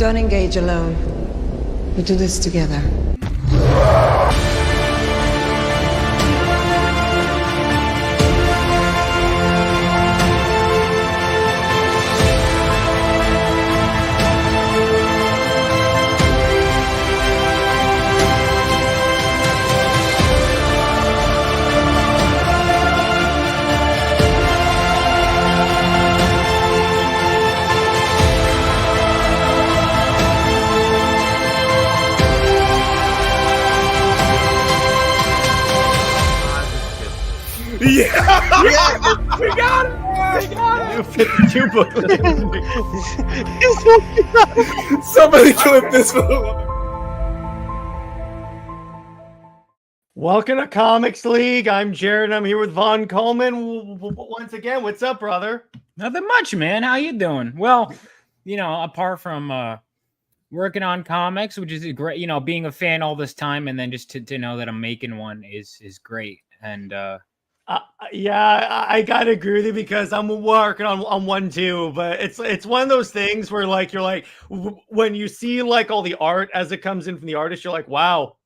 Don't engage alone. We do this together. Yeah! We got it! We got it! New 52 book. Somebody clip this for the woman. Welcome to Comics League. I'm Jared. I'm here with Vaughn Coleman. Once again, what's up, brother? Nothing much, man. How you doing? Well, you know, apart from working on comics, which is great, you know, being a fan all this time, and then just to know that I'm making one is great. And yeah, I gotta agree with you because I'm working on one too. But it's one of those things where like you're like when you see like all the art as it comes in from the artist, you're like, wow,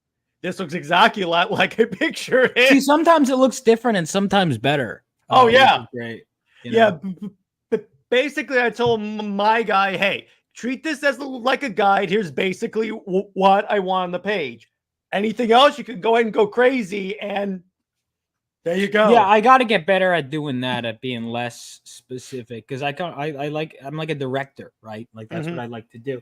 this looks exactly like I pictured it. see, sometimes it looks different and sometimes better. Oh yeah, great. You know? Yeah. But basically, I told my guy, hey, treat this as like a guide. Here's basically what I want on the page. Anything else, you can go ahead and go crazy and. There you go. Yeah, I got to get better at doing that, at being less specific, because I'm like a director, right? Like that's what I like to do,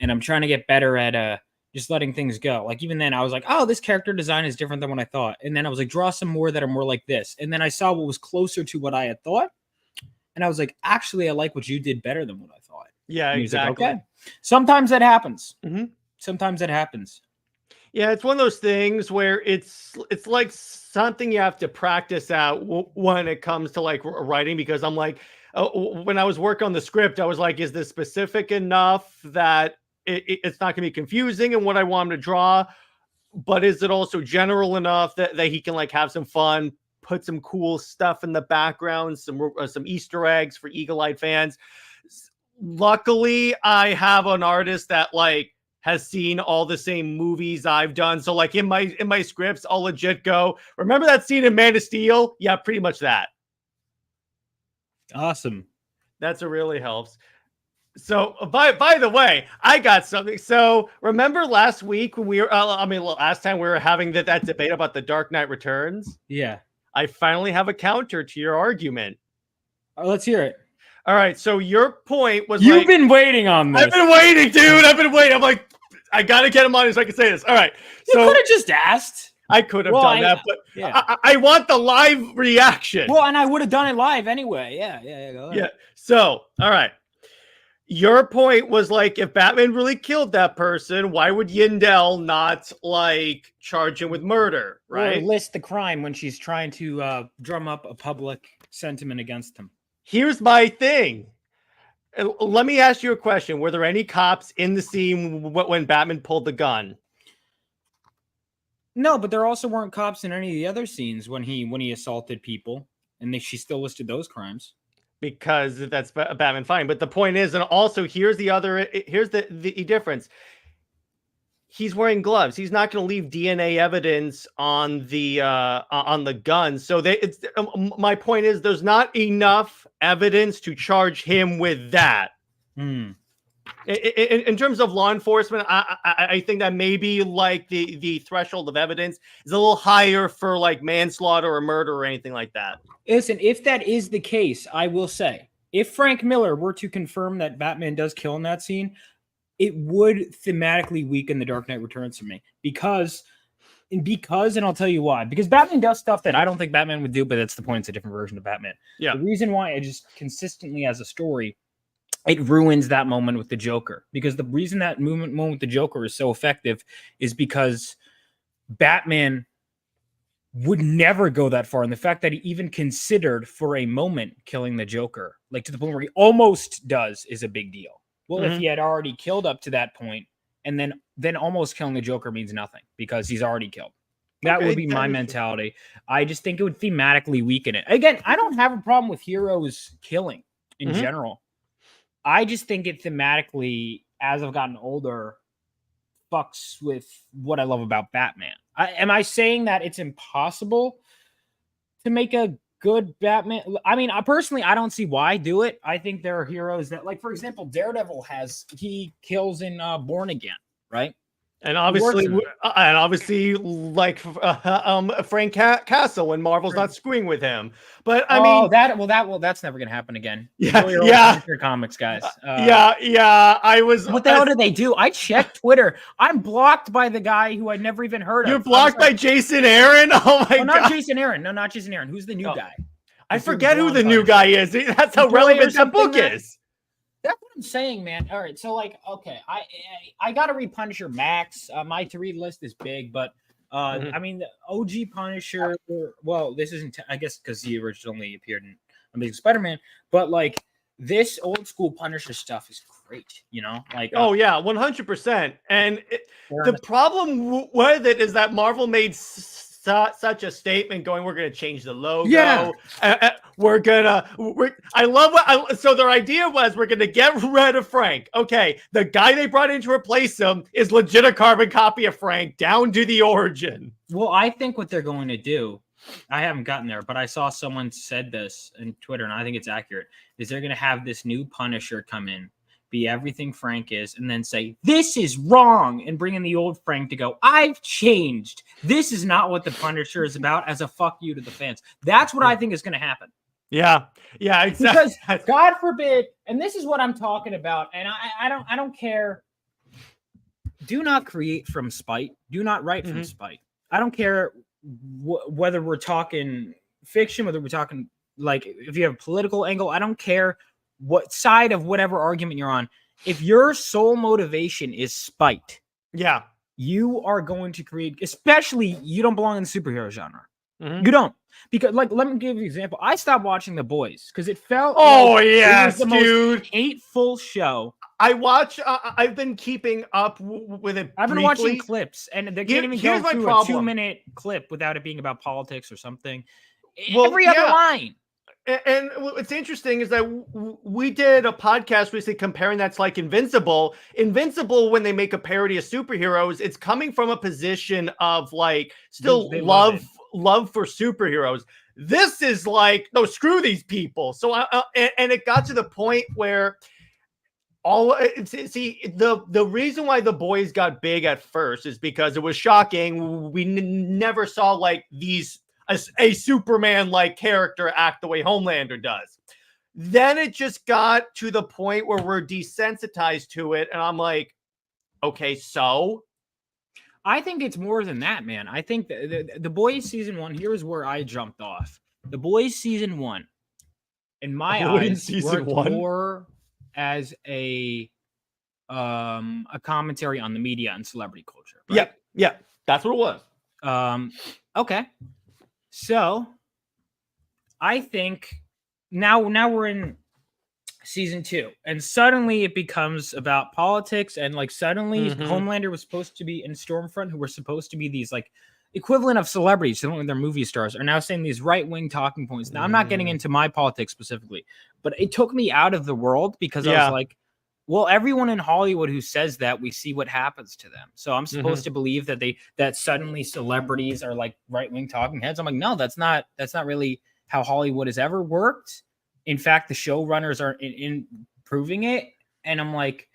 and I'm trying to get better at just letting things go. Like even then, I was like, oh, this character design is different than what I thought, and then I was like, draw some more that are more like this, and then I saw what was closer to what I had thought, and I was like, actually, I like what you did better than what I thought. Yeah, and exactly. Like, okay, sometimes that happens. Sometimes that happens. Yeah, it's one of those things where it's like something you have to practice out when it comes to like writing, because I'm like, when I was working on the script, I was like, is this specific enough that it's not going to be confusing in what I want him to draw, but is it also general enough that he can like have some fun, put some cool stuff in the background, some Easter eggs for eagle-eyed fans. Luckily, I have an artist that like has seen all the same movies I've done. So like in my scripts, I'll legit go, remember that scene in Man of Steel? Yeah, pretty much that. Awesome. That's what really helps. So by the way, I got something. So remember last week when we were, last time we were having that debate about the Dark Knight Returns? Yeah. I finally have a counter to your argument. Let's hear it. All right, so your point was you've been waiting on this. I've been waiting, dude. I've been waiting. I'm like, I gotta get him on so I can say this. All right, so you could have just asked. I could have done that, but yeah. I want the live reaction. Well, and I would have done it live anyway. Yeah, go ahead. Yeah. So, all right. Your point was like, if Batman really killed that person, why would Yindel not like charge him with murder, right? Or list the crime when she's trying to drum up a public sentiment against him. Here's my thing. Let me ask you a question. Were there any cops in the scene when Batman pulled the gun? No, but there also weren't cops in any of the other scenes when he assaulted people, and she still listed those crimes. Because that's Batman fine. But the point is, and also here's the difference. He's wearing gloves. He's not going to leave DNA evidence on the gun. So my point is, there's not enough evidence to charge him with that. In terms of law enforcement, I think that maybe like the threshold of evidence is a little higher for like manslaughter or murder or anything like that. Listen, if that is the case, I will say, if Frank Miller were to confirm that Batman does kill in that scene, it would thematically weaken The Dark Knight Returns for me. Because, and I'll tell you why. Because Batman does stuff that I don't think Batman would do, but that's the point. It's a different version of Batman. Yeah. The reason why I just consistently, as a story, it ruins that moment with the Joker. Because the reason that moment with the Joker is so effective is because Batman would never go that far. And the fact that he even considered for a moment killing the Joker, like to the point where he almost does, is a big deal. Well, if he had already killed up to that point, and then almost killing the Joker means nothing because he's already killed. That would be my mentality. I just think it would thematically weaken it. Again, I don't have a problem with heroes killing in general. I just think it thematically as I've gotten older, fucks with what I love about Batman. Am I saying that it's impossible to make a good Batman? I mean, personally, I don't see why do it. I think there are heroes that, like, for example, Daredevil he kills in Born Again, right? And obviously, like Frank Castle when Marvel's not screwing with him. But I mean, that's never gonna happen again. Yeah, Enjoy your old yeah. Punisher comics, guys. I was. What the hell did they do? I checked Twitter. I'm blocked by the guy who I'd never even heard of. You're blocked by Jason Aaron. Oh my god! Not Jason Aaron. No, not Jason Aaron. Who's the new guy? I forget who the new guy is. That's how relevant that book is. That's what I'm saying, man. All right, so like, okay, I gotta read Punisher Max. My to read list is big, but I mean, the OG Punisher. Well, this isn't, I guess, because he originally appeared in Amazing Spider-Man, but like this old school Punisher stuff is great. You know, like 100%. And the problem with it is that Marvel made such a statement going, we're going to change the logo. Yeah. So their idea was we're going to get rid of Frank. Okay. The guy they brought in to replace him is legit a carbon copy of Frank down to the origin. Well, I think what they're going to do, I haven't gotten there, but I saw someone said this in Twitter, and I think it's accurate, is they're going to have this new Punisher come in, be everything Frank is, and then say, this is wrong, and bring in the old Frank to go, I've changed. This is not what the Punisher is about, as a fuck you to the fans. That's what I think is going to happen. Yeah, exactly. Because God forbid, and this is what I'm talking about, and I don't care. Do not create from spite. Do not write from spite. I don't care whether we're talking fiction, whether we're talking, like, if you have a political angle, I don't care what side of whatever argument you're on. If your sole motivation is spite, you are going to create, especially you don't belong in the superhero genre. You don't. Because, like, let me give you an example. I stopped watching The Boys because it felt it was the most hateful show. I've been keeping up with it. I've been watching clips, and they can't even go through a 2-minute clip without it being about politics or something. Every other line. And what's interesting is that we did a podcast recently comparing that's like Invincible. Invincible, when they make a parody of superheroes, it's coming from a position of like still they love for superheroes. This is like, no, screw these people. So and it got to the point where the reason why The Boys got big at first is because it was shocking. We never saw like a Superman-like character act the way Homelander does. Then it just got to the point where we're desensitized to it, and I'm like, okay, so? I think it's more than that, man. I think the Boys season 1, here's where I jumped off. The Boys season 1, in my eyes, worked more as a commentary on the media and celebrity culture. Right? Yeah, that's what it was. Okay. So I think now we're in season 2, and suddenly it becomes about politics, and like suddenly Homelander was supposed to be in Stormfront, who were supposed to be these like equivalent of celebrities, when they're movie stars, are now saying these right-wing talking points. Now I'm not getting into my politics specifically, but it took me out of the world because I was like, well, everyone in Hollywood who says that, we see what happens to them. So I'm supposed to believe that suddenly celebrities are like right-wing talking heads. I'm like, no, that's not really how Hollywood has ever worked. In fact, the showrunners are improving it. And I'm like,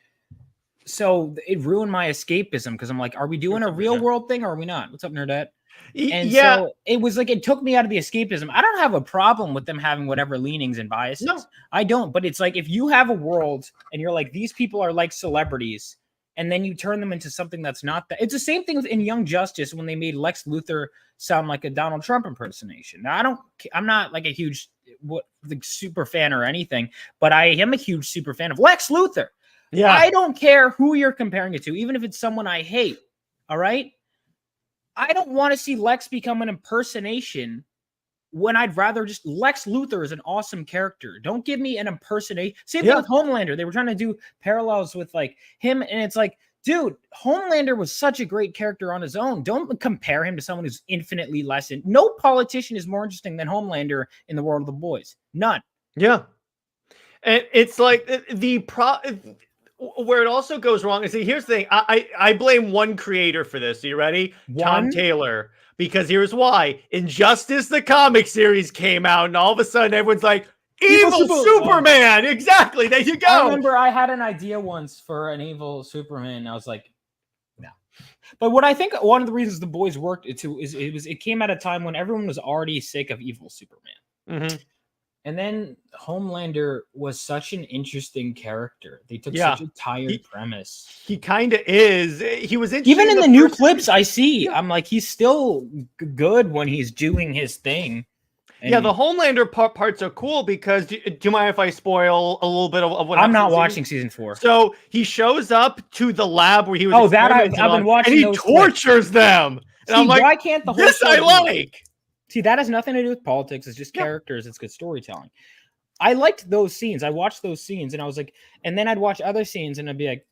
so it ruined my escapism because I'm like, are we doing a real world thing or are we not? What's up, Nerdette? And so it was like, it took me out of the escapism. I don't have a problem with them having whatever leanings and biases. No. I don't. But it's like, if you have a world and you're like, these people are like celebrities, and then you turn them into something that's not that. It's the same thing in Young Justice when they made Lex Luthor sound like a Donald Trump impersonation. Now, I'm not like a huge super fan or anything, but I am a huge super fan of Lex Luthor. Yeah. I don't care who you're comparing it to, even if it's someone I hate. All right. I don't want to see Lex become an impersonation when I'd rather just Lex Luthor is an awesome character. Don't give me an impersonation. Same thing with Homelander. They were trying to do parallels with like him. And it's like, dude, Homelander was such a great character on his own. Don't compare him to someone who's infinitely less. No politician is more interesting than Homelander in the world of The Boys. None. Yeah. And it's like where it also goes wrong is, see, here's the thing. I blame one creator for this. Are you ready? Tom One? Taylor. Because here's why. Injustice, the comic series, came out, and all of a sudden everyone's like, Evil Superman! Exactly. There you go. I remember I had an idea once for an evil Superman. And I was like, no. But what I think one of the reasons The Boys worked is it came at a time when everyone was already sick of evil Superman. Mm-hmm. And then Homelander was such an interesting character. They took such a tired premise. He kind of is. He was interesting. Even in the new clips I see, I'm like, he's still good when he's doing his thing. And yeah, the Homelander parts are cool because do you mind if I spoil a little bit of what I'm not watching season 4. So he shows up to the lab where he was. Oh, that I've been watching. And he tortures them. And I'm like, why can't the whole this I like? See, that has nothing to do with politics. It's just characters. It's good storytelling. I liked those scenes. I watched those scenes, and I was like, and then I'd watch other scenes, and I'd be like,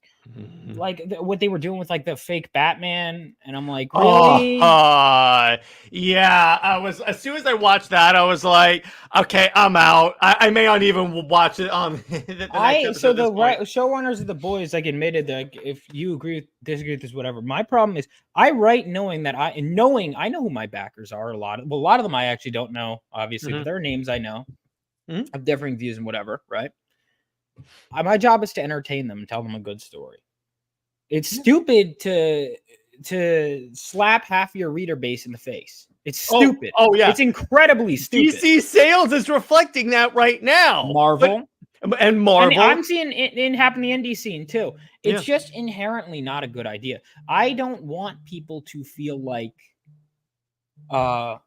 what they were doing with like the fake Batman, and I'm like, really? Yeah. I was, as soon as I watched that, I was like, okay, I'm out. I may not even watch it on. The showrunners of The Boys like admitted that if you disagree with this, whatever. My problem is I write knowing I know who my backers are. A lot of them I actually don't know, obviously, but their names I know. Have differing views and whatever, right? My job is to entertain them and tell them a good story. It's stupid to slap half your reader base in the face. It's stupid. Oh yeah, it's incredibly stupid. DC sales is reflecting that right now. Marvel. And I'm seeing it happen in the indie scene too. It's just inherently not a good idea. I don't want people to feel like, oh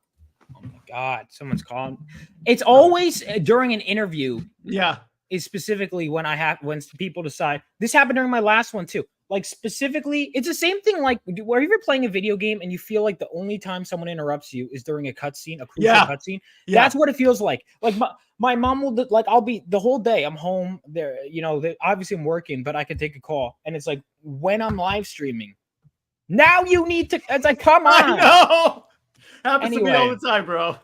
my God, someone's calling. It's always during an interview. Yeah. Is specifically when people decide. This happened during my last one too. Like specifically, it's the same thing like where you're playing a video game and you feel like the only time someone interrupts you is during a cutscene, a crucial cutscene. Yeah. That's what it feels like. Like my mom will like, I'll be the whole day. I'm home there. You know, obviously I'm working, but I can take a call. And it's like when I'm live streaming. Now you need to. It's like, come on. I know. Happens to me all the time, bro.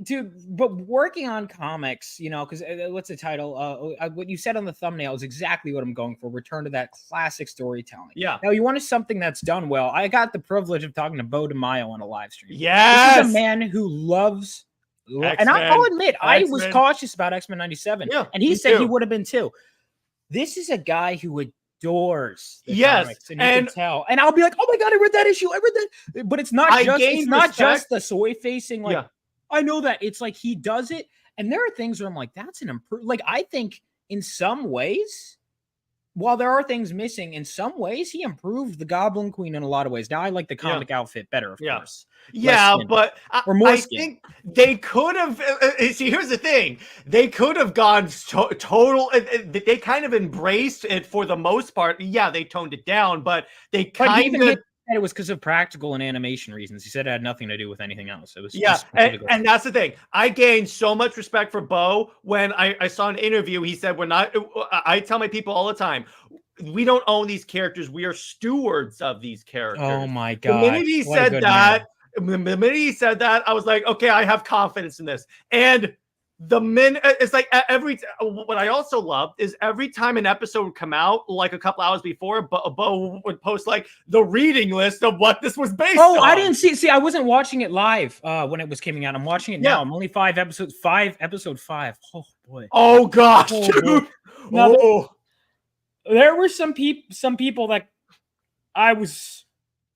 Dude, but working on comics, you know, because what's the title? What you said on the thumbnail is exactly what I'm going for. Return to that classic storytelling. Yeah. Now, you want something that's done well. I got the privilege of talking to Bo DeMaio on a live stream. Yes. This is a man who loves, and I'll admit, I was cautious about X-Men 97. Yeah, and he said he would have been too. This is a guy who adores the comics, and you can tell. And I'll be like, oh my God, I read that issue. I read that. But it's not just the soy facing like. I know that it's like he does it, and there are things where I'm like, that's an improvement. Like I think in some ways, while there are things missing, in some ways he improved the Goblin Queen in a lot of ways. Now I like the comic outfit better, of course. Yeah, but I think they could have. See, here's the thing: they could have gone total. They kind of embraced it for the most part. Yeah, they toned it down, but they kind of. It was because of practical and animation reasons. He said it had nothing to do with anything else. It was and that's the thing. I gained so much respect for Bo when I saw an interview. He said, "We're not." I tell my people all the time, we don't own these characters. We are stewards of these characters. Oh my God! The minute he said that, I was like, okay, I have confidence in this. And the minute it's like what I also loved is every time an episode would come out, like a couple hours before, Bo would post like the reading list of what this was based on. I didn't see. I wasn't watching it live when it was coming out. I'm watching it now. I'm only episode 5. Oh boy. Oh gosh, dude. Now, there were some people that I was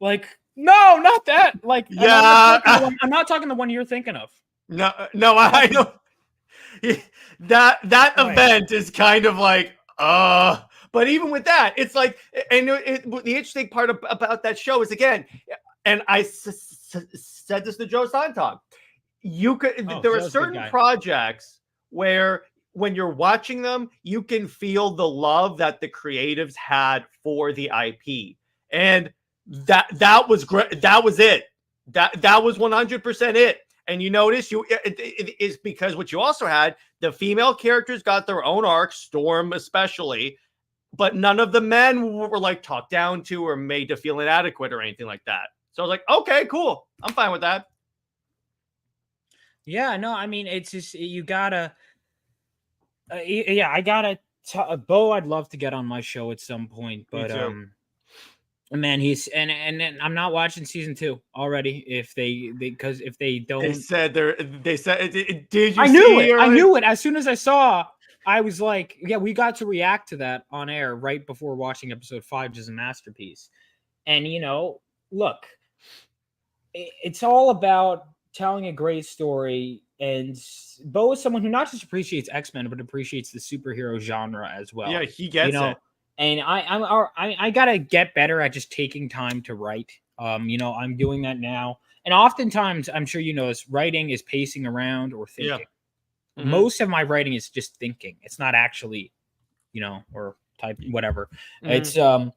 like, no, not that. Like, I'm not talking the one you're thinking of. No, I know. That event is kind of like but even with that, it's like, and the interesting part about that show is, again, and I said this to Joe Sontag, there are certain projects where when you're watching them, you can feel the love that the creatives had for the IP, and that was great. That was it. That was 100% it. And you notice it is because what you also had, the female characters got their own arcs, Storm especially, but none of the men were like talked down to or made to feel inadequate or anything like that. So I was like, okay, cool. I'm fine with that. Yeah, no, I mean, it's just, you gotta, I gotta Bo, I'd love to get on my show at some point, but man, he's and I'm not watching season 2 already. If they because if they don't, They said did you I knew see it. or I like- knew it as soon as I saw. I was like, yeah, we got to react to that on air right before watching episode 5, which is a masterpiece. And look, it's all about telling a great story. And Bo is someone who not just appreciates X-Men, but appreciates the superhero genre as well. Yeah, he gets it. And I gotta get better at just taking time to write. I'm doing that now. And oftentimes, I'm sure you know this, writing is pacing around or thinking. Yeah. Most of my writing is just thinking. It's not actually, or type whatever. It's kind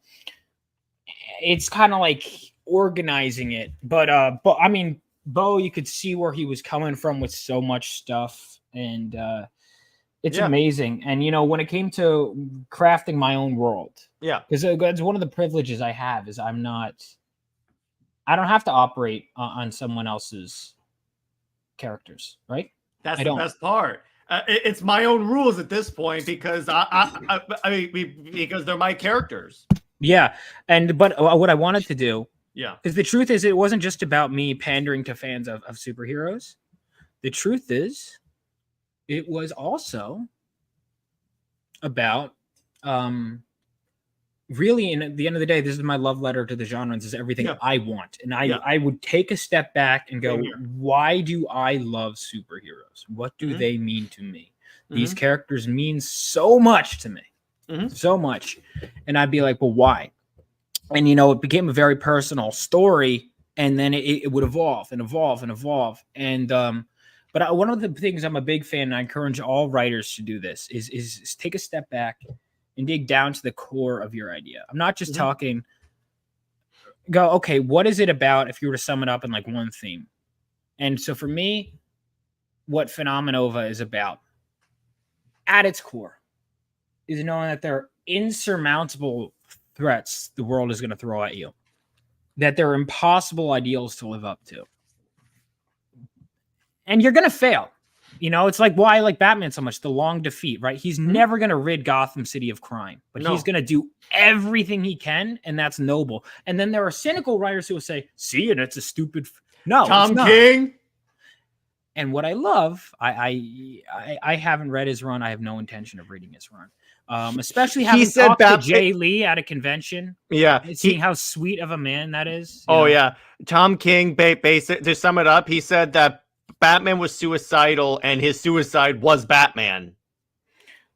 of like organizing it. But I mean, Bo, you could see where he was coming from with so much stuff, and it's amazing. And when it came to crafting my own world, because it's one of the privileges I have is I don't have to operate on someone else's characters, right? That's the best part. It's my own rules at this point because because they're my characters. Yeah, but what I wanted to do, because the truth is, it wasn't just about me pandering to fans of superheroes. The truth is, it was also about really, and at the end of the day, this is my love letter to the genre. This is everything I want. And I would take a step back and go, why do I love superheroes? What do they mean to me? These characters mean so much to me. So much. And I'd be like, well, why? And, it became a very personal story. And then it would evolve and evolve and evolve. And, but one of the things I'm a big fan, and I encourage all writers to do this, is take a step back and dig down to the core of your idea. I'm not just talking, go, okay, what is it about if you were to sum it up in like one theme? And so for me, what Phenomenova is about at its core is knowing that there are insurmountable threats the world is going to throw at you, that there are impossible ideals to live up to. And you're going to fail. It's like why I like Batman so much, the long defeat, right? He's never going to rid Gotham City of crime, but he's going to do everything he can, and that's noble. And then there are cynical writers who will say, see, and it's a stupid... No, Tom King. And what I love, I haven't read his run. I have no intention of reading his run. Especially having talked to Jay Lee at a convention. Yeah. Seeing how sweet of a man that is. Yeah. Tom King, to sum it up, he said that Batman was suicidal and his suicide was Batman.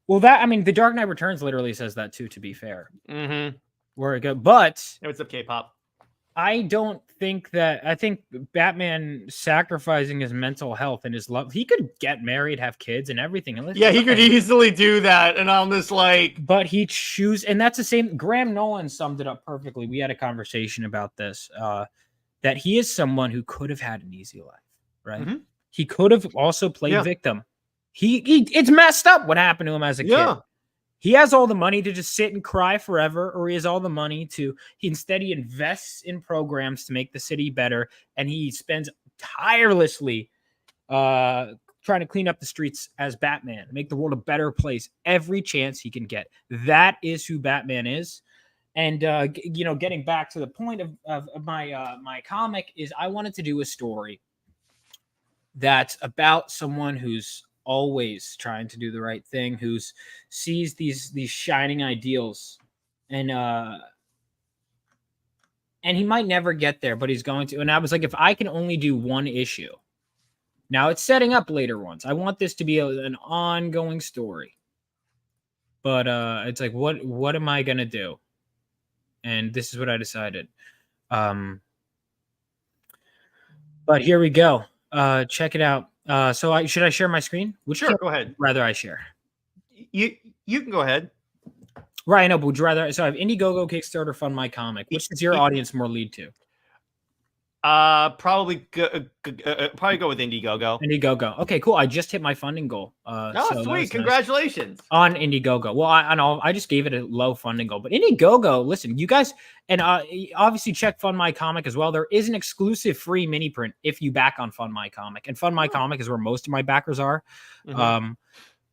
Well, The Dark Knight Returns literally says that too, to be fair. Where it goes, but it's a K-pop. I don't think that. I think Batman sacrificing his mental health and his love. He could get married, have kids, and everything. Yeah, he could easily do that. And I'm just like, but he chooses, and that's the same. Graham Nolan summed it up perfectly. We had a conversation about this. That he is someone who could have had an easy life, right? He could have also played victim. It's messed up what happened to him as a kid. He has all the money to just sit and cry forever, or he has all the money he invests in programs to make the city better, and he spends tirelessly trying to clean up the streets as Batman, make the world a better place every chance he can get. That is who Batman is. And, getting back to the point of my comic is I wanted to do a story that's about someone who's always trying to do the right thing, who sees these shining ideals, and he might never get there, but he's going to. And I was like, if I can only do one issue, now it's setting up later ones. I want this to be an ongoing story, but it's like, what am I gonna do? And this is what I decided. But here we go. Check it out. So should I share my screen? Sure, go ahead. Rather I share. You can go ahead. Right, I know, but would you rather? So I have Indiegogo, Kickstarter, Fund My Comic. Which does your audience more lead to? Probably go with Indiegogo. Indiegogo. Okay, cool. I just hit my funding goal. Sweet! Congratulations on Indiegogo. Well, I just gave it a low funding goal, but Indiegogo. Listen, you guys, and obviously check Fund My Comic as well. There is an exclusive free mini print if you back on Fund My Comic, and Fund My Comic is where most of my backers are.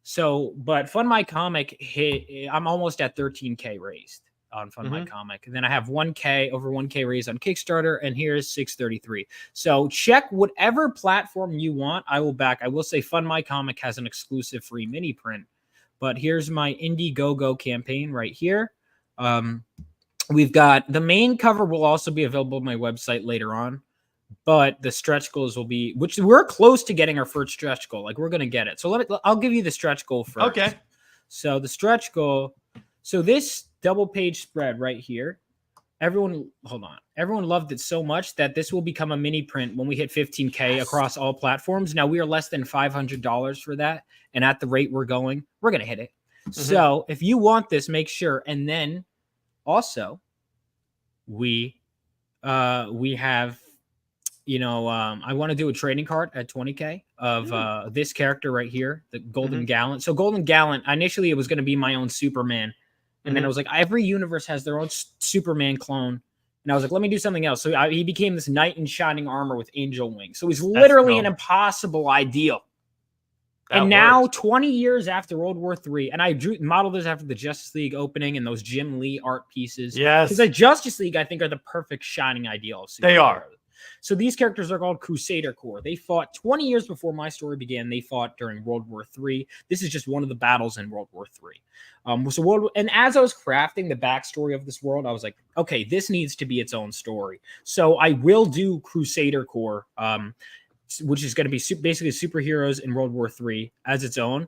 So, but Fund My Comic hit. I'm almost at 13K raised on Fund My Comic, and then I have 1K over 1K raised on Kickstarter, and here's 633. So check whatever platform you want. I will back. I will say Fund My Comic has an exclusive free mini print, but here's my Indiegogo campaign right here. We've got the main cover will also be available on my website later on, but the stretch goals will be, which we're close to getting our first stretch goal. Like we're going to get it. So I'll give you the stretch goal first. Okay. So the stretch goal. So this double page spread right here, everyone loved it so much that this will become a mini print when we hit 15K across all platforms. Now we are less than $500 for that. And at the rate we're going, we're going to hit it. So if you want this, make sure. And then also we have, I want to do a trading card at 20K of this character right here, the Golden Gallant. So Golden Gallant, initially it was going to be my own Superman. And then I was like, every universe has their own Superman clone. And I was like, let me do something else. So he became this knight in shining armor with angel wings. So he's literally an impossible ideal. And now, 20 years after World War III, and I modeled this after the Justice League opening and those Jim Lee art pieces. Yes. Because the Justice League, I think, are the perfect shining ideal of superheroes. They are. So these characters are called Crusader Corps. They fought 20 years before my story began. They fought during World War III. This is just one of the battles in World War III. And as I was crafting the backstory of this world, I was like, okay, this needs to be its own story. So I will do Crusader Corps, which is going to be basically superheroes in World War III as its own.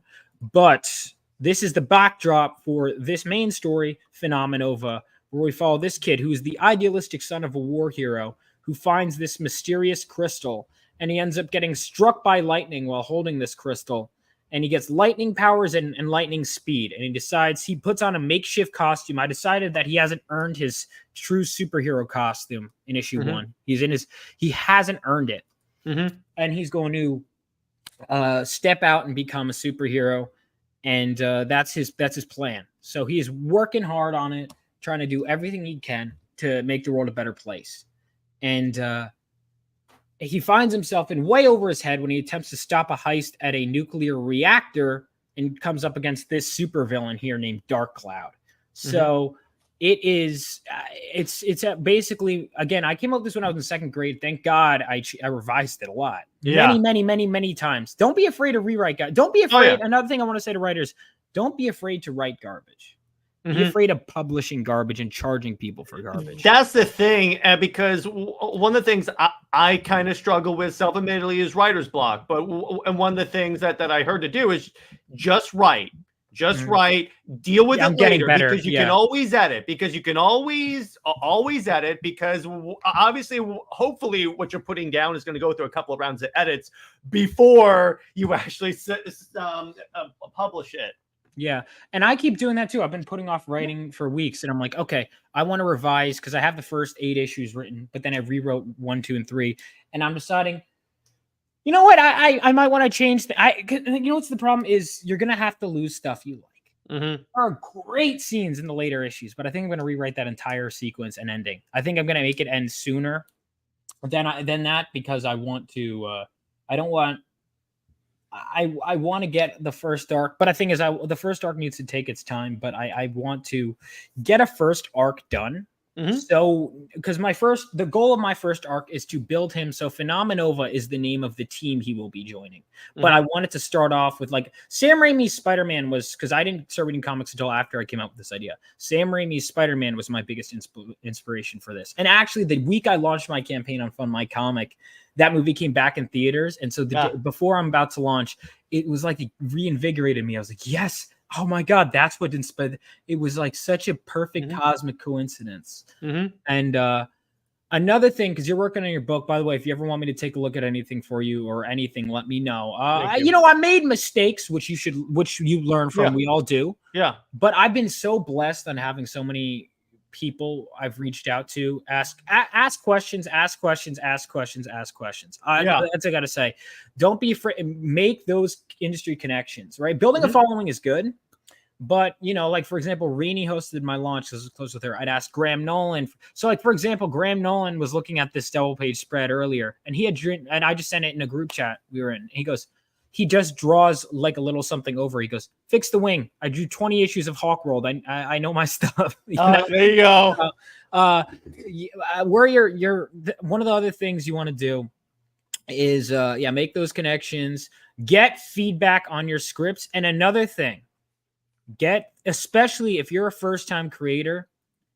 But this is the backdrop for this main story, Phenomenova, where we follow this kid who is the idealistic son of a war hero who finds this mysterious crystal, and he ends up getting struck by lightning while holding this crystal, and he gets lightning powers and lightning speed, and he puts on a makeshift costume. I decided that he hasn't earned his true superhero costume in issue 1. He hasn't earned it, and he's going to step out and become a superhero, and that's his plan. So he is working hard on it, trying to do everything he can to make the world a better place. And he finds himself in way over his head when he attempts to stop a heist at a nuclear reactor and comes up against this supervillain here named Dark Cloud. So it's basically, again, I came up with this when I was in second grade. Thank God I revised it a lot. Many times. Don't be afraid to rewrite. Don't be afraid. Another thing I want to say to writers, don't be afraid to write garbage. Be afraid of publishing garbage and charging people for garbage. That's the thing, because one of the things I kind of struggle with, self-admittedly, is writer's block. But one of the things that I heard to do is just write. Just write. Deal with it later, because you can always edit. Because you can always edit. Because obviously, hopefully, what you're putting down is going to go through a couple of rounds of edits before you actually publish it. Yeah. And I keep doing that too. I've been putting off writing for weeks, and I'm like, okay, I want to revise because I have the first 8 issues written, but then I rewrote 1, 2, and 3. And I'm deciding, you know what? I might want to change what's the problem is you're going to have to lose stuff you like. There are great scenes in the later issues, but I think I'm going to rewrite that entire sequence and ending. I think I'm going to make it end sooner than that, because I want to, I want to get the first arc, but I think the first arc needs to take its time, but I want to get a first arc done. So, because the goal of my first arc is to build him. So Phenomenova is the name of the team he will be joining. But I wanted to start off with, like, Sam Raimi's Spider-Man was, because I didn't start reading comics until after I came out with this idea. Sam Raimi's Spider-Man was my biggest inspiration for this. And actually, the week I launched my campaign on Fund My Comic, that movie came back in theaters. And so before I'm about to launch, it was like it reinvigorated me. I was like, yes. Oh my God, that's what inspired. It was like such a perfect cosmic coincidence. And another thing, because you're working on your book, by the way, if you ever want me to take a look at anything for you or anything, let me know. I made mistakes, which you learn from. We all do. Yeah. But I've been so blessed on having so many people I've reached out to ask questions. That's what I gotta say. Don't be afraid. Make those industry connections, right? Building a following is good, but like, for example, Rini hosted my launch. This was close with her. I'd ask Graham Nolan. So, like, for example, Graham Nolan was looking at this double page spread earlier, and he had and I just sent it in a group chat we were in. He goes, he just draws like a little something over. He goes, fix the wing. I drew 20 issues of Hawkworld. I know my stuff. There you go. Where you're one of the other things you want to do is make those connections, get feedback on your scripts. And another thing, especially if you're a first-time creator,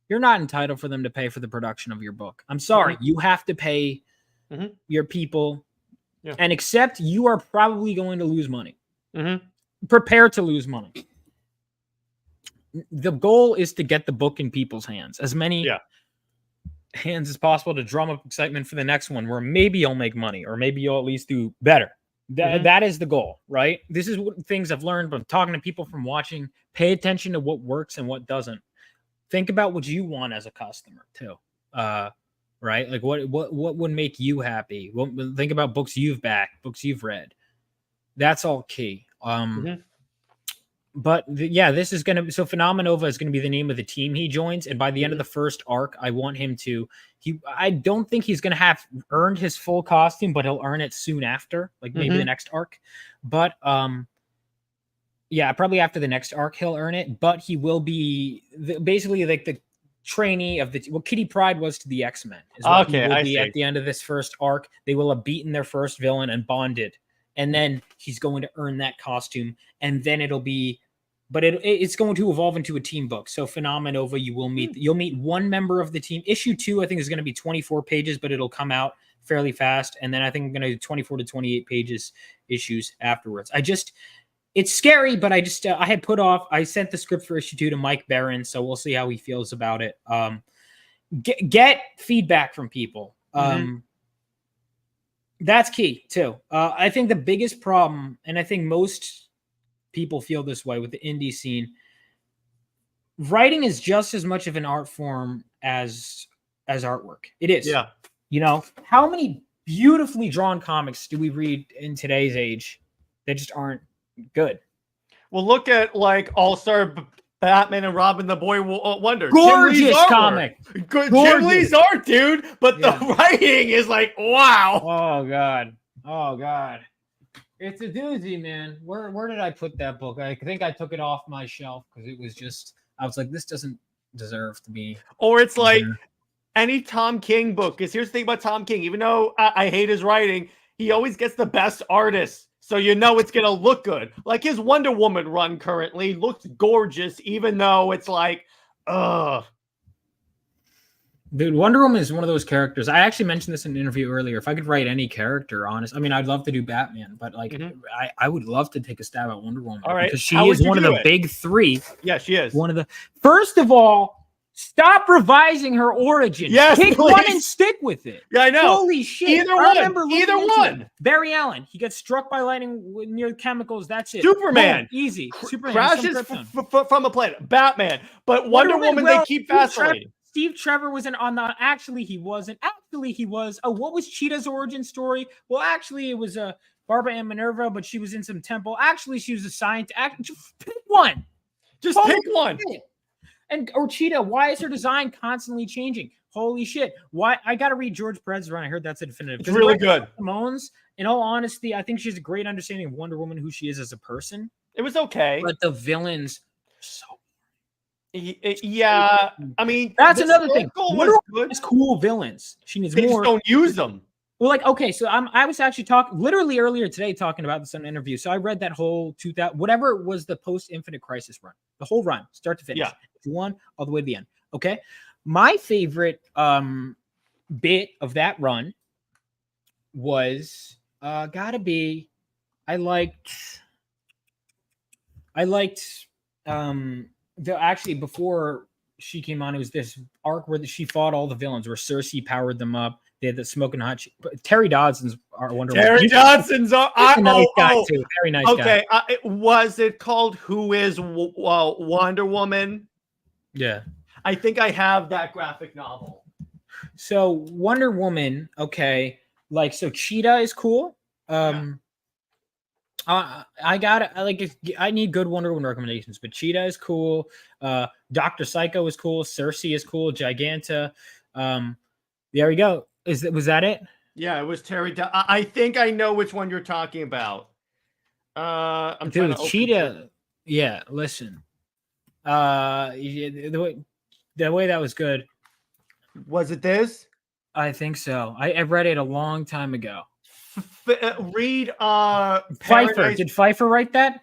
you're not entitled for them to pay for the production of your book. I'm sorry. Mm-hmm. You have to pay your people and accept you are probably going to lose money. Prepare to lose money. The goal is to get the book in people's hands, as many hands as possible, to drum up excitement for the next one where maybe you'll make money or maybe you'll at least do better. That is the goal, right? This is what things I've learned from talking to people, from watching. Pay attention to what works and what doesn't. Think about what you want as a customer too, right? Like what would make you happy? Think about books you've backed, books you've read. That's all key. But this is going to, so Phenomenova is going to be the name of the team he joins. And by the end of the first arc, I want him to, I don't think he's going to have earned his full costume, but he'll earn it soon after, like maybe the next arc. But, probably after the next arc, he'll earn it, but he will be basically like the trainee of Kitty Pryde was to the X-Men. Okay, I see. At the end of this first arc, they will have beaten their first villain and bonded. And then he's going to earn that costume. And then it'll be, but it's going to evolve into a team book. So Phenomenova, you'll meet one member of the team. Issue 2, I think, is going to be 24 pages, but it'll come out fairly fast. And then I think I'm going to do 24 to 28 pages issues afterwards. It's scary, but I sent the script for issue 2 to Mike Barron. So we'll see how he feels about it. Get feedback from people. That's key too. I think the biggest problem, and I think most people feel this way with the indie scene, writing is just as much of an art form as artwork. It is. Yeah. You know, how many beautifully drawn comics do we read in today's age that just aren't good? Well, look at like All-Star Batman and Robin, the Boy Wonder. Gorgeous comic. Jim Lee's art, dude. But the writing is like, wow. Oh God. It's a doozy, man. Where did I put that book? I think I took it off my shelf because it was just, I was like, this doesn't deserve to be. Or it's like any Tom King book. Because here's the thing about Tom King. Even though I hate his writing, he always gets the best artists. So you know it's going to look good. Like his Wonder Woman run currently looks gorgeous, even though it's like, ugh. Dude, Wonder Woman is one of those characters. I actually mentioned this in an interview earlier. If I could write any character, I mean, I'd love to do Batman, but like, I would love to take a stab at Wonder Woman. All right. Because she is one of the big three. Yeah, she is. First of all, stop revising her origin. Yes, pick one and stick with it. Yeah, I know. Holy shit. Either one. Barry Allen. He gets struck by lightning near chemicals. That's it. Superman. Boom. Easy. Superman. Crashes from a planet. Batman. But Wonder Woman, they keep vacillating. Steve Trevor wasn't on the. Actually, he wasn't. Actually, he was. Oh, what was Cheetah's origin story? Well, actually, it was Barbara Ann Minerva, but she was in some temple. Actually, she was a scientist. Just pick one. Just pick one. Or Cheetah, why is her design constantly changing? Holy shit. Why? I got to read George Perez's run. I heard that's a definitive. It's really good. Simone's, in all honesty, I think she has a great understanding of Wonder Woman, who she is as a person. It was okay. But the villains are so. Yeah. I mean, that's another thing. Wonder Woman has cool villains. She needs more. Just don't use them. Well, like, okay, so I was actually literally earlier today talking about this in an interview. So I read that whole 2000, whatever it was, the post-Infinite Crisis run, the whole run, start to finish. Yeah. One all the way to the end. Okay. My favorite bit of that run was gotta be I liked actually before she came on, it was this arc where she fought all the villains, where Cersei powered them up. They had the smoking hot. Terry Dodson's our Wonder Woman. Terry Dodson's a nice guy too. Very nice guy. Okay, was it called Who is Wonder Woman? Yeah, I think I have that graphic novel. So Wonder Woman, okay, like so Cheetah is cool. I need good Wonder Woman recommendations, but Cheetah is cool. Dr. Psycho is cool. Cersei is cool. Giganta. There we go. Was that it? Yeah, it was Terry. I think I know which one you're talking about. I'm trying Dude, to open Cheetah. Yeah, listen. The way that was good. Was it this? I think so. I read it a long time ago. Read Pfeiffer. Paradise. Did Pfeiffer write that?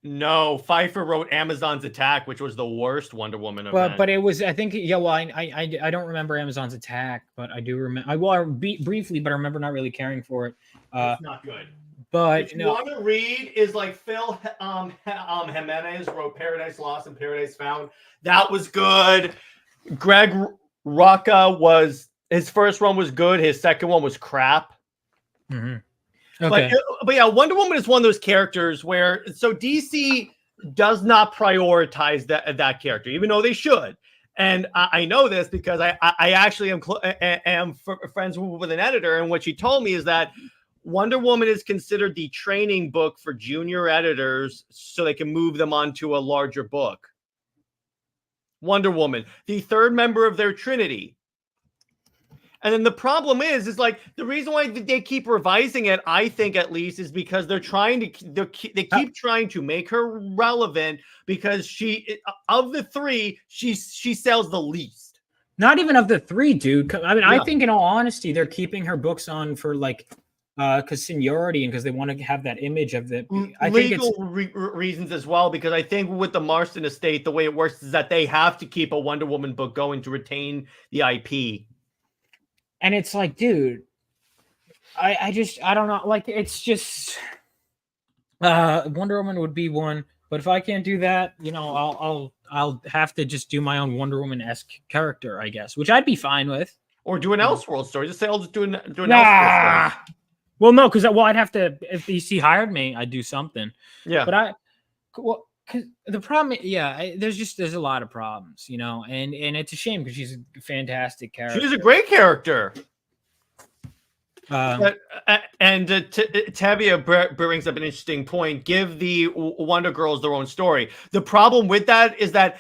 No, Pfeiffer wrote Amazon's Attack, which was the worst Wonder Woman event. But it was, I think, yeah. Well, I don't remember Amazon's Attack, but I do remember. Briefly, but I remember not really caring for it. It's not good. But if you want to read is like Phil Jimenez wrote Paradise Lost and Paradise Found. That was good. Greg Rucka was his first one was good. His second one was crap. Mm-hmm. Okay. But yeah, Wonder Woman is one of those characters where DC does not prioritize that character, even though they should. And I know this because I actually am friends with an editor, and what she told me is that Wonder Woman is considered the training book for junior editors so they can move them onto a larger book. Wonder Woman, the third member of their Trinity. And then the problem is like the reason why they keep revising it, I think at least, is because they keep trying to make her relevant because she, of the three, she sells the least. Not even of the three, dude. I mean, yeah. I think in all honesty, they're keeping her books on for like, because seniority and because they want to have that image of the legal reasons as well. Because I think with the Marston estate, the way it works is that they have to keep a Wonder Woman book going to retain the IP. And it's like, dude, I don't know. Like, it's just Wonder Woman would be one, but if I can't do that, you know, I'll have to just do my own Wonder Woman-esque character, I guess, which I'd be fine with. Or do an Elseworld story. Just say I'll just do an Elseworld story. Well, no, because I'd have to. If DC hired me, I'd do something. Yeah, but because the problem, there's a lot of problems, you know, and it's a shame because she's a fantastic character. She's a great character. Tevia brings up an interesting point. Give the Wonder Girls their own story. The problem with that is that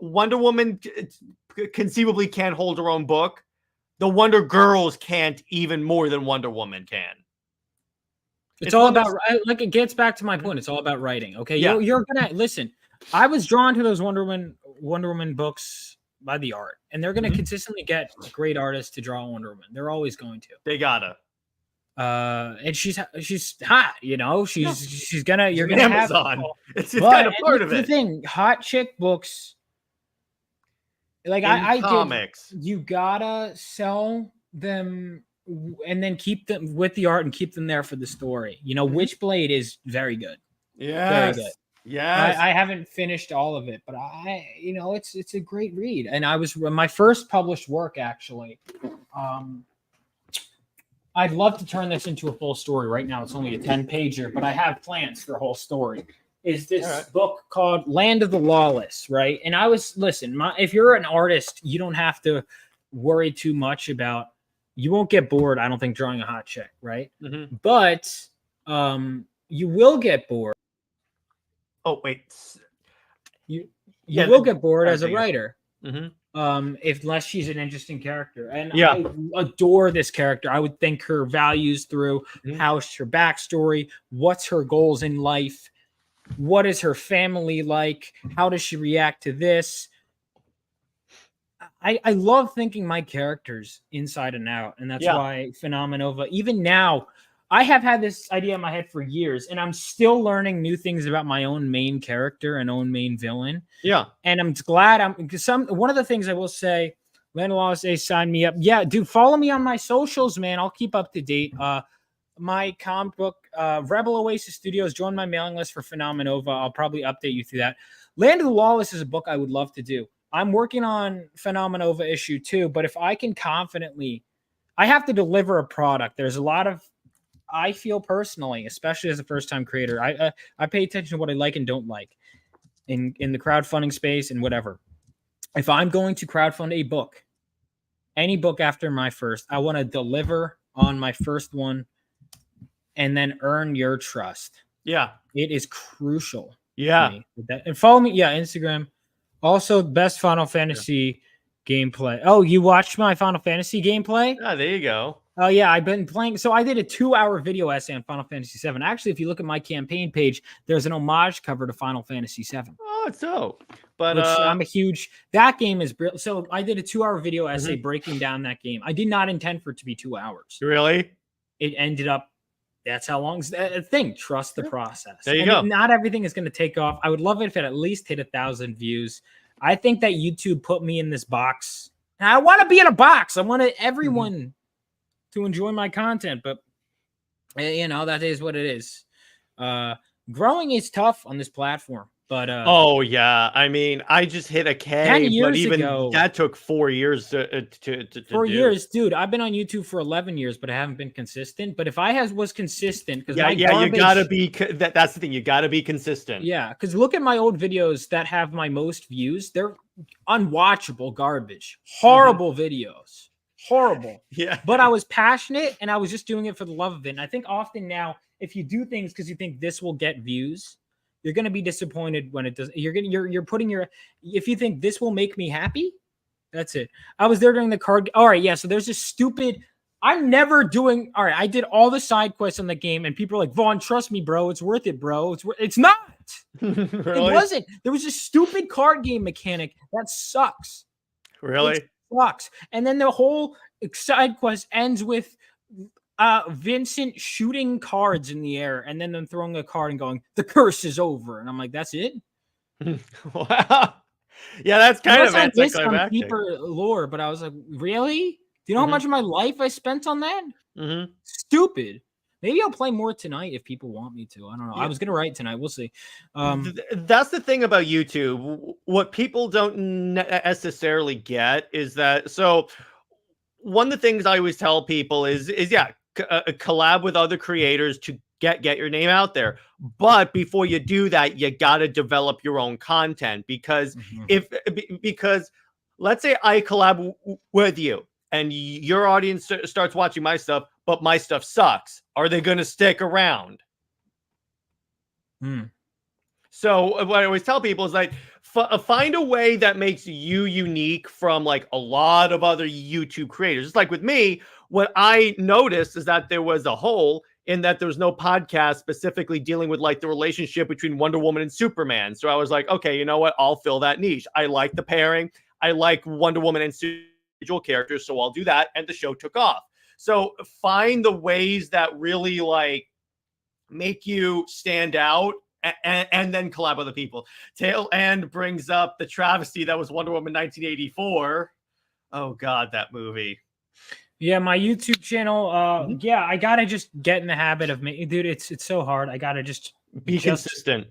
Wonder Woman conceivably can't hold her own book. The Wonder Girls can't even more than Wonder Woman can. It's all about, like, it gets back to my point. It's all about writing. Okay. Yeah. You're going to listen. I was drawn to those Wonder Woman books by the art, and they're going to consistently get great artists to draw Wonder Woman. They're always going to. They gotta. And she's hot, you know, you're going to have Amazon. It's kind of part of it. The thing, hot chick books. Like comics, you gotta sell them and then keep them with the art and keep them there for the story. You know, Witchblade is very good. Yeah, very good. Yes, I haven't finished all of it, but it's a great read. And I was my first published work actually. I'd love to turn this into a full story. Right now, it's only a 10-pager, but I have plans for a whole story. Is this book called Land of the Lawless, right? And if you're an artist, you don't have to worry too much about, you won't get bored, I don't think, drawing a hot chick, right? Mm-hmm. But you will get bored. Oh, wait. You will get bored as a writer. Mm-hmm. Unless she's an interesting character. And I adore this character. I would think her values through how's her backstory, what's her goals in life, what is her family like? How does she react to this? I love thinking my characters inside and out. And that's why Phenomenova, even now, I have had this idea in my head for years, and I'm still learning new things about my own main character and own main villain. Yeah. And I'm glad one of the things I will say, Land of Lawless, sign me up. Yeah, dude, follow me on my socials, man. I'll keep up to date. My comic book, Rebel Oasis Studios, join my mailing list for Phenomenova. I'll probably update you through that. Land of the Lawless is a book I would love to do. I'm working on Phenomenova issue 2, but if I can confidently, I have to deliver a product. There's a lot of, I feel personally, especially as a first-time creator, I pay attention to what I like and don't like in the crowdfunding space and whatever. If I'm going to crowdfund a book, any book after my first, I want to deliver on my first one and then earn your trust. Yeah. It is crucial. Yeah. And follow me. Yeah. Instagram. Also, best Final Fantasy gameplay. Oh, you watched my Final Fantasy gameplay? Yeah, there you go. Oh yeah, I've been playing. So I did a 2-hour video essay on Final Fantasy VII. Actually, if you look at my campaign page, there's an homage cover to Final Fantasy VII. Oh, it's so. But Which I'm a huge. That game is brilliant. So I did a 2-hour video essay breaking down that game. I did not intend for it to be 2 hours. Really? It ended up. That's how long the thing. Trust the process. There you go. Not everything is going to take off. I would love it if it at least hit 1,000 views. I think that YouTube put me in this box. And I want to be in a box. I want everyone to enjoy my content, but that is what it is. Growing is tough on this platform, but oh yeah, I mean, I just hit a K, 10 years but even ago, that took 4 years to 4 years, dude. I've been on YouTube for 11 years, but I haven't been consistent. But if I was consistent, because you gotta be. That's the thing. You gotta be consistent. Yeah, because look at my old videos that have my most views. They're unwatchable garbage, horrible videos. Horrible. Yeah. But I was passionate and I was just doing it for the love of it. And I think often now, if you do things because you think this will get views, you're going to be disappointed when it does. You're putting if you think this will make me happy, that's it. I was there during the card. All right. Yeah. So there's this stupid, I'm never doing. All right. I did all the side quests on the game and people are like, Vaughn, trust me, bro. It's worth it, bro. It's not. Really? It wasn't. There was a stupid card game mechanic that sucks. Really? Sucks. And then the whole side quest ends with Vincent shooting cards in the air and then them throwing a card and going, the curse is over. And I'm like, that's it? Wow. Yeah, that's kind of anticlimactic. Deeper lore, but I was like, really? Do you know how much of my life I spent on that? Stupid. Maybe I'll play more tonight if people want me to. I don't know. Yeah. I was going to write tonight. We'll see. That's the thing about YouTube. What people don't necessarily get is that. So one of the things I always tell people is collab with other creators to get your name out there. But before you do that, you got to develop your own content because because let's say I collab with you and your audience starts watching my stuff, but my stuff sucks. Are they going to stick around? So what I always tell people is like, find a way that makes you unique from like a lot of other YouTube creators. It's like with me, what I noticed is that there was a hole in that there was no podcast specifically dealing with like the relationship between Wonder Woman and Superman. So I was like, okay, you know what? I'll fill that niche. I like the pairing. I like Wonder Woman and individual characters. So I'll do that. And the show took off. So find the ways that really like make you stand out and then collab with other people. Tail End brings up the travesty that was Wonder Woman 1984. Oh God, that movie. Yeah, my YouTube channel. I gotta just get in the habit of making. Dude, it's so hard. I gotta just be consistent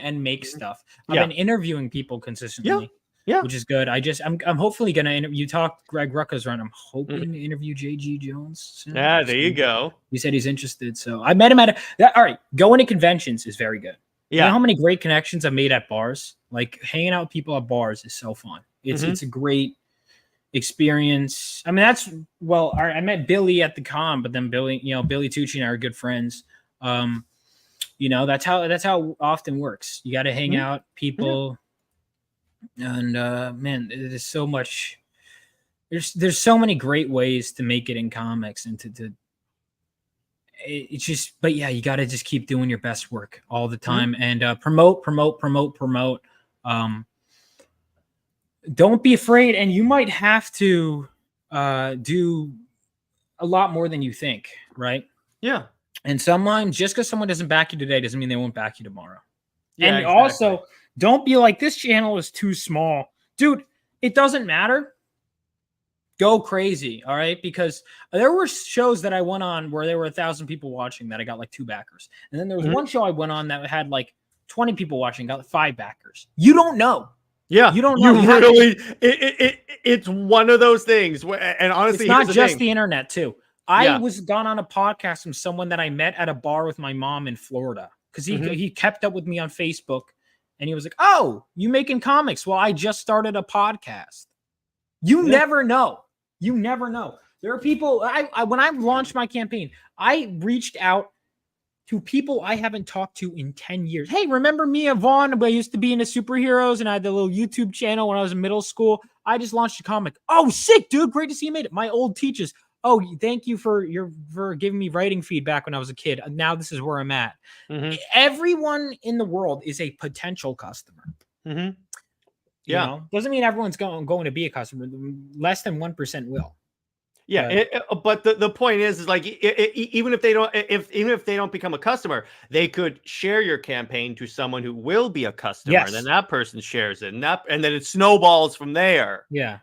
and make stuff. I've been interviewing people consistently. Yeah, which is good. I'm hopefully gonna interview. You talked Greg Rucka's run. I'm hoping to interview JG Jones soon. Yeah, there you go. He said he's interested. So I met him at all right. Going to conventions is very good. Yeah. You know how many great connections I've made at bars? Like hanging out with people at bars is so fun. It's a great experience. I mean, I met Billy at the con, but then Billy Tucci and I are good friends. That's how it often works. You got to hang out, people. And man, there's so much. There's so many great ways to make it in comics and to. It's just, but yeah, you got to just keep doing your best work all the time and promote. Don't be afraid, and you might have to do a lot more than you think, right? Yeah. And just because someone doesn't back you today doesn't mean they won't back you tomorrow. Yeah, and also, don't be like, this channel is too small. Dude, it doesn't matter. Go crazy, all right? Because there were shows that I went on where there were 1,000 people watching that I got like 2 backers. And then there was one show I went on that had like 20 people watching, got 5 backers. You don't know. Yeah, you don't know. It's one of those things. And honestly, it's not just the internet too. I was gone on a podcast from someone that I met at a bar with my mom in Florida because he kept up with me on Facebook. And he was like, oh, you making comics? Well, I just started a podcast. You never know. You never know. There are people, when I launched my campaign, I reached out to people I haven't talked to in 10 years. Hey, remember me and Vaughn? I used to be into superheroes and I had the little YouTube channel when I was in middle school. I just launched a comic. Oh, sick, dude. Great to see you made it. My old teachers. oh, thank you for giving me writing feedback when I was a kid. Now this is where I'm at. Mm-hmm. Everyone in the world is a potential customer. Mm-hmm. You know, doesn't mean everyone's going to be a customer. Less than 1% will. Yeah, but the point is like even if they don't become a customer, they could share your campaign to someone who will be a customer, Yes. and then that person shares it, and then it snowballs from there. Yeah,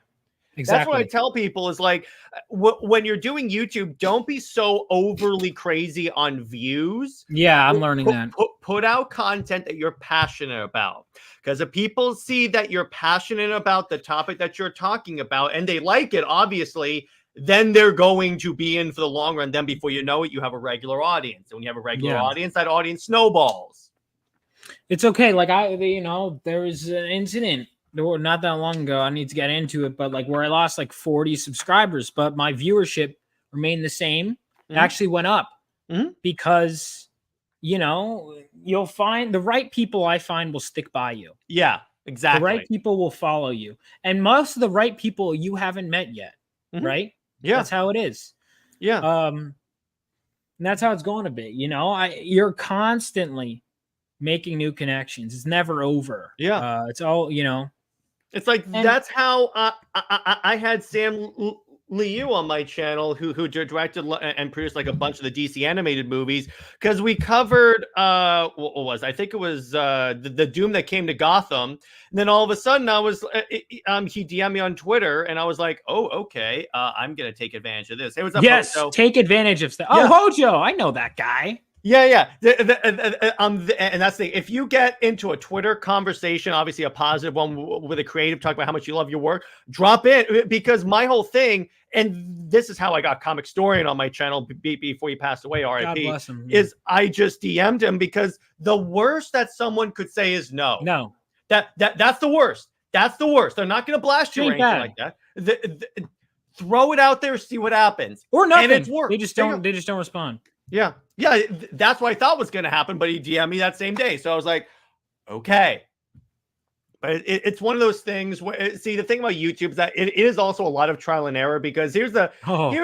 exactly. That's what I tell people is like, when you're doing YouTube, don't be so overly crazy on views. Yeah, I'm learning that. Put out content that you're passionate about, because if people see that you're passionate about the topic that you're talking about and they like it, obviously, then they're going to be in for the long run. Then before you know it, you have a regular audience. And when you have a regular audience, that audience snowballs. It's okay. Like there was an incident not that long ago. I need to get into it, but like where I lost like 40 subscribers, but my viewership remained the same. It actually went up because, you'll find the right people will stick by you. Yeah, exactly. The right people will follow you. And most of the right people you haven't met yet, right? Yeah. That's how it is. Yeah. And that's how it's going to be. You're constantly making new connections. It's never over. Yeah. It's all, It's like, that's how I had Sam Liu on my channel, who directed and produced like a bunch of the DC animated movies, because we covered what was, I think it was the Doom that came to Gotham, and then all of a sudden I was he DM'd me on Twitter, and I was like, oh, okay, I'm gonna take advantage of this. It was take advantage of stuff. Oh, Hojo, I know that guy. Yeah. And that's the thing. If you get into a Twitter conversation, obviously a positive one with a creative, talk about how much you love your work, drop in, because my whole thing, and this is how I got Comic Storian on my channel before he passed away, RIP, God bless him, is I just DM'd him, because the worst that someone could say is no. No. That's the worst. That's the worst. They're not going to blast you or anything like that. Throw it out there, see what happens. Or nothing. And it's worked. They just don't respond. Yeah, that's what I thought was going to happen, but he DM'd me that same day, so I was like, okay. But it's one of those things where, see, the thing about YouTube is that it is also a lot of trial and error, because here's the funny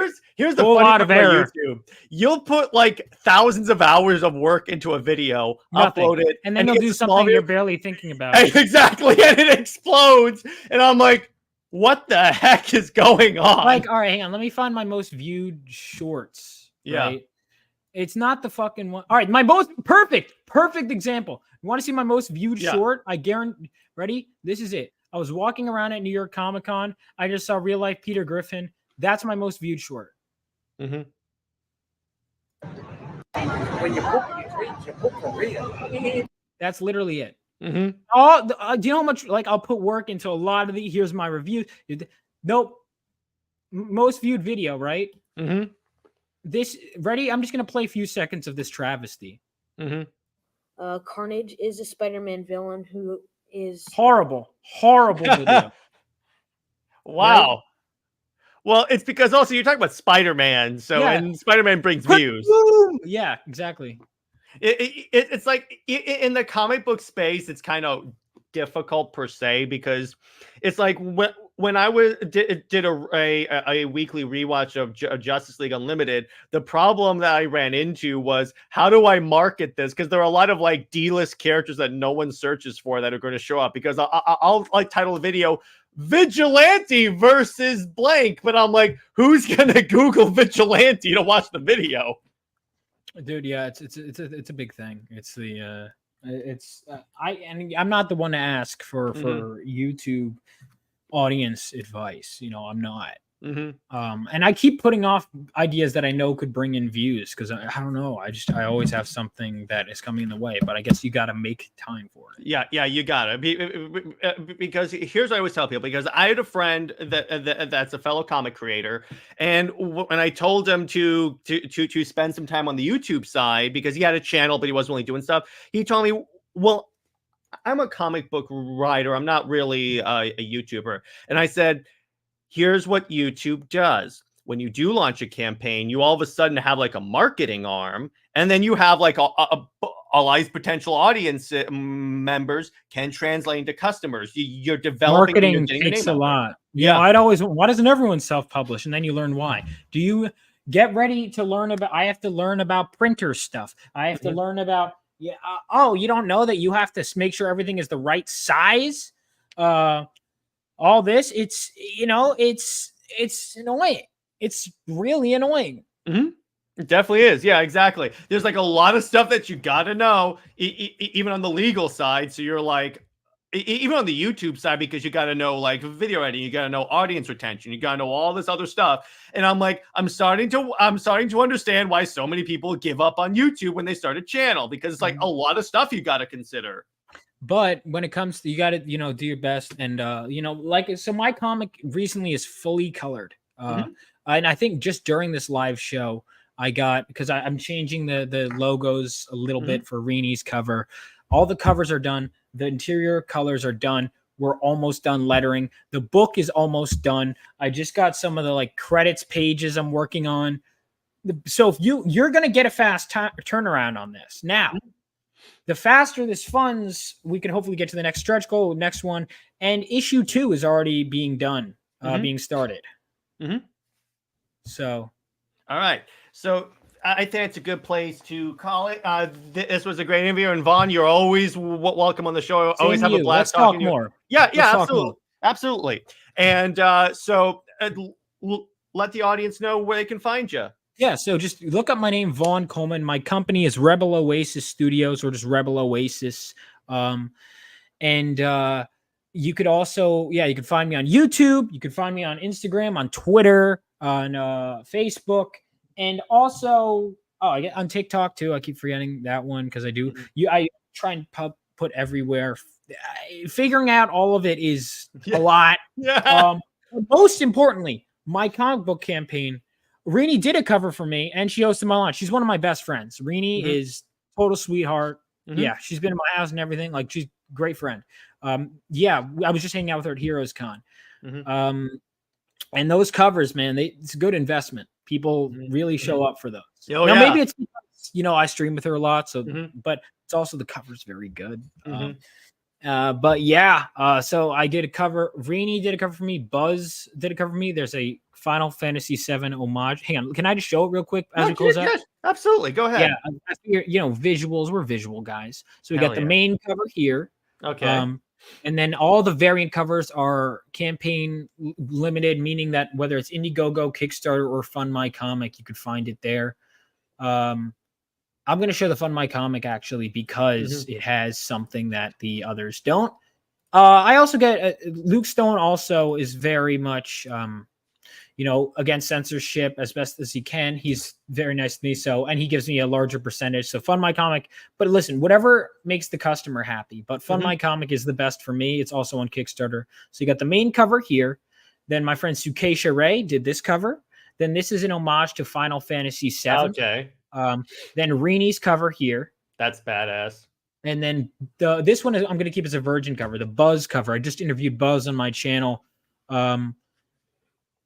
part about YouTube. You'll put like thousands of hours of work into a video, upload it, and then you'll do something you're barely thinking about. Exactly, and it explodes, and I'm like, what the heck is going on? Like, all right, hang on, let me find my most viewed shorts. Yeah. Right? It's not the fucking one. All right, my most perfect example. You want to see my most viewed short? I guarantee. Ready? This is it. I was walking around at New York Comic Con. I just saw real life Peter Griffin. That's my most viewed short. When you book for real. That's literally it. Mm-hmm. Do you know how much? Like, I'll put work into a lot of the. Here's my review. Nope. Most viewed video, right? Mm-hmm. This ready? I'm just gonna play a few seconds of this travesty. Mm-hmm. Carnage is a Spider-Man villain who is horrible video. Wow. Right? Well, it's because also you're talking about Spider-Man, and Spider-Man brings views. Yeah, exactly. It's like in the comic book space, it's kind of difficult per se, because it's like when I did a weekly rewatch of Justice League Unlimited, the problem that I ran into was, how do I market this? Because there are a lot of like D-list characters that no one searches for that are going to show up, because I'll like title the video Vigilante versus blank, but I'm like, who's gonna Google Vigilante to watch the video? Dude, yeah, it's a big thing. It's the I'm not the one to ask for YouTube audience advice. I'm not. And I keep putting off ideas that I know could bring in views, because I don't know. I always have something that is coming in the way, but I guess you got to make time for it. Yeah, you got it. Because here's what I always tell people, because I had a friend that's a fellow comic creator, and when I told him to spend some time on the YouTube side, because he had a channel but he wasn't really doing stuff, he told me, well, I'm a comic book writer, I'm not really a YouTuber. And I said, here's what YouTube does. When you do launch a campaign, you all of a sudden have like a marketing arm, and then you have like Ally's potential audience members can translate into customers. You're developing. Marketing You're getting your takes name a out there. lot. Yeah. I'd always, why doesn't everyone self-publish? And then you learn why. Do you get ready to learn about, I have to learn about printer stuff. I have to learn about, you don't know that you have to make sure everything is the right size. All this, it's annoying. It's really annoying. It definitely is. Yeah, exactly. There's like a lot of stuff that you got to know, even on the legal side. So you're like, even on the YouTube side, because you got to know like video editing, you got to know audience retention, you got to know all this other stuff. And I'm like, I'm starting to understand why so many people give up on YouTube when they start a channel, because it's like a lot of stuff you got to consider. But when it comes to, you got to, do your best. And, so my comic recently is fully colored. And I think just during this live show, I got, because I'm changing the logos a little bit for Reenie's cover. All the covers are done. The interior colors are done. We're almost done lettering. The book is almost done. I just got some of the like credits pages I'm working on. So if you're going to get a fast turnaround on this. Now, the faster this funds, we can hopefully get to the next stretch goal, next one. And issue 2 is already being done, being started. So. All right. So I think it's a good place to call it. This was a great interview. And Vaughn, you're always welcome on the show. Always have a blast. Let's talk more. Yeah, absolutely. Absolutely. And so let the audience know where they can find you. Yeah, so just look up my name, Vaughn Coleman. My company is Rebel Oasis Studios, or just Rebel Oasis. And you could also, you can find me on YouTube. You can find me on Instagram, on Twitter, on Facebook, and also on TikTok too. I keep forgetting that one because I do. I try and put everywhere. Figuring out all of it is a lot. Most importantly, my comic book campaign. Reenie did a cover for me, and she hosted my launch. She's one of my best friends. Reenie is total sweetheart. Yeah, she's been in my house and everything. Like, she's a great friend. I was just hanging out with her at Heroes Con. And those covers, man, it's a good investment. People really show up for those. Maybe it's because, I stream with her a lot, so but it's also the cover's very good. So I did a cover. Reenie did a cover for me. Buzz did a cover for me. There's a Final Fantasy VII homage. Hang on, can I just show it real quick as we close out? Yes, absolutely. Go ahead. Yeah, I figure, visuals. We're visual guys. So we got the main cover here. Okay. And then all the variant covers are campaign limited, meaning that whether it's Indiegogo, Kickstarter, or Fund My Comic, you could find it there. I'm going to show the Fund My Comic actually because it has something that the others don't. I also get Luke Stone also is very much, against censorship as best as he can. He's very nice to me. So, and he gives me a larger percentage. So Fund My Comic, but listen, whatever makes the customer happy, but Fund My Comic is the best for me. It's also on Kickstarter. So you got the main cover here. Then my friend Sukeisha Ray did this cover. Then this is an homage to Final Fantasy VII. Okay. Then Reenie's cover here. That's badass. And then this one I'm going to keep as a virgin cover, the Buzz cover. I just interviewed Buzz on my channel.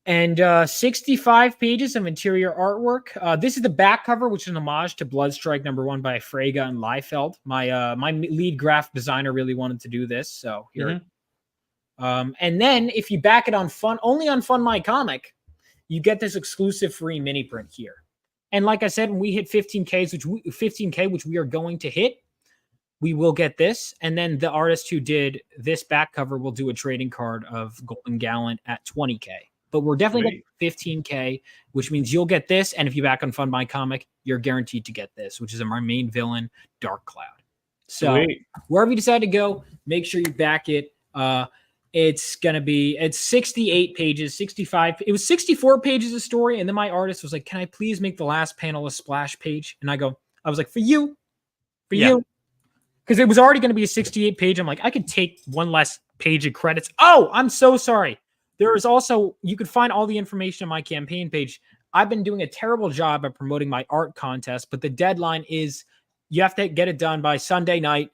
And 65 pages of interior artwork. This is the back cover, which is an homage to Bloodstrike #1 by Frege and Liefeld. My lead graphic designer really wanted to do this, so here. And then if you back it on only on Fund My Comic, you get this exclusive free mini print here. And like I said, when we hit 15K, which we are going to hit, we will get this. And then the artist who did this back cover will do a trading card of Golden Gallant at 20K. But we're definitely getting 15K, which means you'll get this. And if you back on Fund My Comic, you're guaranteed to get this, which is our main villain, Dark Cloud. So wherever you decide to go, make sure you back it. It's 68 pages, 65. It was 64 pages of story. And then my artist was like, can I please make the last panel a splash page? And I was like, for you. Because it was already going to be a 68 page. I'm like, I could take one less page of credits. Oh, I'm so sorry. There is also, you could find all the information on my campaign page. I've been doing a terrible job at promoting my art contest, but the deadline is you have to get it done by Sunday night.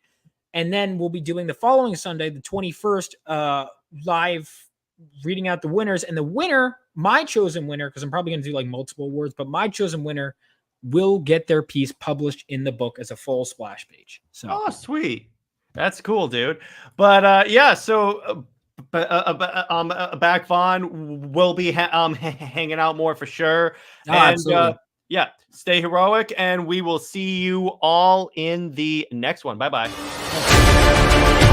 And then we'll be doing the following Sunday, the 21st, live reading out the winners. And the winner, my chosen winner, because I'm probably going to do like multiple awards, but my chosen winner will get their piece published in the book as a full splash page. So Oh, sweet. That's cool, dude. But yeah, so back Vaughn will be hanging out more for sure. And absolutely. yeah, stay heroic, and we will see you all in the next one. Bye bye.